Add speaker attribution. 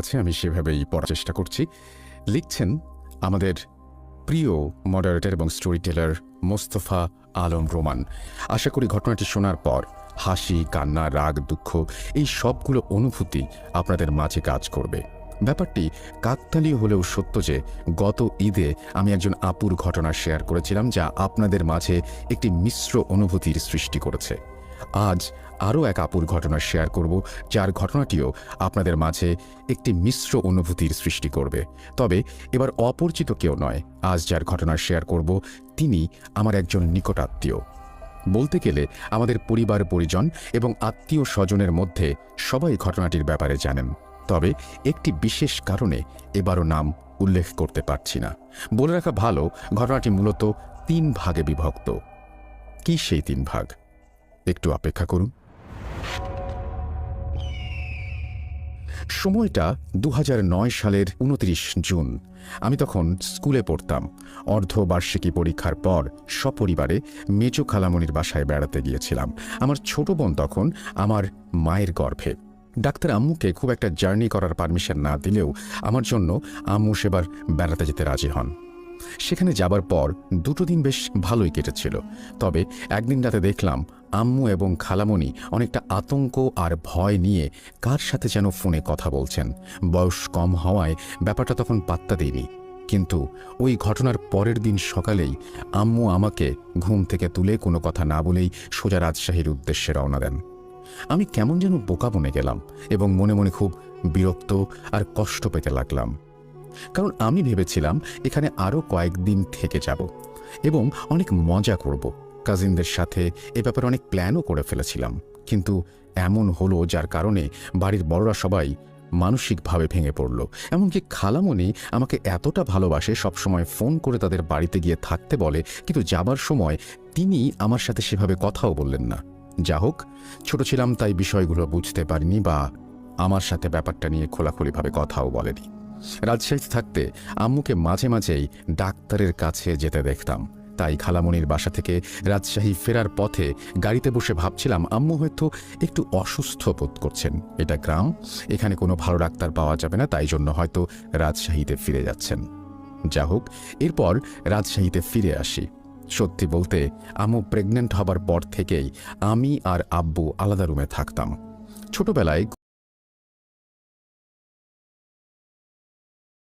Speaker 1: আছে, আমি সেভাবেই পড়ার চেষ্টা করছি। লিখছেন আমাদের প্রিয় মডারেটর এবং স্টোরি টেলার মোস্তফা আলম রোমান। আশা করি ঘটনাটি শোনার পর হাসি, কান্না, রাগ, দুঃখ এই সবগুলো অনুভূতি আপনাদের মাঝে কাজ করবে। ব্যাপারটি কাকতালীয় হলেও সত্য যে গত ঈদে আমি একজন আপুর ঘটনা শেয়ার করেছিলাম, যা আপনাদের মাঝে একটি মিশ্র অনুভূতির সৃষ্টি করেছে। আজ আরও এক আপুর ঘটনা শেয়ার করব, যার ঘটনাটিও আপনাদের মাঝে একটি মিশ্র অনুভূতির সৃষ্টি করবে। তবে এবার অপরিচিত কেউ নয়। আজ যার ঘটনা শেয়ার করব তিনি আমার একজন নিকটাত্মীয়। বলতে গেলে আমাদের পরিবার পরিজন এবং আত্মীয় স্বজনের মধ্যে সবাই ঘটনাটির ব্যাপারে জানেন। তবে একটি বিশেষ কারণে এবারও নাম উল্লেখ করতে পারছি না। বলে রাখা ভালো, ঘটনাটি মূলত 3 ভাগে বিভক্ত। কি সেই 3 ভাগ? একটু অপেক্ষা করুন। সময়টা 2009 সালের 29 জুন। আমি তখন স্কুলে পড়তাম। অর্ধবার্ষিকী পরীক্ষার পর সপরিবারে মেজো খালামণির বাসায় বেড়াতে গিয়েছিলাম। আমার ছোট বোন তখন আমার মায়ের গর্ভে। ডাক্তার আম্মুকে খুব একটা জার্নি করার পারমিশন না দিলেও আমার জন্য আম্মু সেবার বেড়াতে যেতে রাজি হন। সেখানে যাবার পর 2 দিন বেশ ভালোই কেটেছিল। তবে একদিন রাতে দেখলাম আম্মু এবং খালামণি অনেকটা আতঙ্ক আর ভয় নিয়ে কার সাথে যেন ফোনে কথা বলছেন। বয়স কম হওয়ায় ব্যাপারটা তখন পাত্তা দেয়নি। কিন্তু ওই ঘটনার পরের দিন সকালেই আম্মু আমাকে ঘুম থেকে তুলে কোনো কথা না বলেই সোজা রাজশাহীর উদ্দেশ্যে রওনা দেন। আমি কেমন যেন বোকা বনে গেলাম এবং মনে মনে খুব বিরক্ত আর কষ্ট পেতে লাগলাম। কারণ আমি ভেবেছিলাম এখানে আরও কয়েকদিন থেকে যাব এবং অনেক মজা করব। কাজিনদের সাথে এ ব্যাপারে অনেক প্ল্যানও করে ফেলেছিলাম। কিন্তু এমন হলো যার কারণে বাড়ির বড়রা সবাই মানসিকভাবে ভেঙে পড়ল। এমনকি খালামণি আমাকে এতটা ভালোবাসে, সবসময় ফোন করে তাদের বাড়িতে গিয়ে থাকতে বলে, কিন্তু যাবার সময় তিনি আমার সাথে সেভাবে কথাও বললেন না। যা হোক, ছোট ছিলাম তাই বিষয়গুলো বুঝতে পারিনি বা আমার সাথে ব্যাপারটা নিয়ে খোলাখুলিভাবে কথাও বলেনি। রাজশাহীতে থাকতে আম্মুকে মাঝে মাঝেই ডাক্তারের কাছে যেতে দেখতাম। তাই খালামণির বাসা থেকে রাজশাহী ফেরার পথে গাড়িতে বসে ভাবছিলাম আম্মু হয়তো একটু অসুস্থ বোধ করছেন। এটা গ্রাম, এখানে কোনো ভালো ডাক্তার পাওয়া যাবে না, তাই জন্য হয়তো রাজশাহীতে ফিরে যাচ্ছেন। যা হোক, এরপর রাজশাহীতে ফিরে আসি। সত্যি বলতে আম্মু প্রেগনেন্ট হবার পর থেকেই আমি আর আব্বু আলাদা রুমে থাকতাম। ছোটবেলায়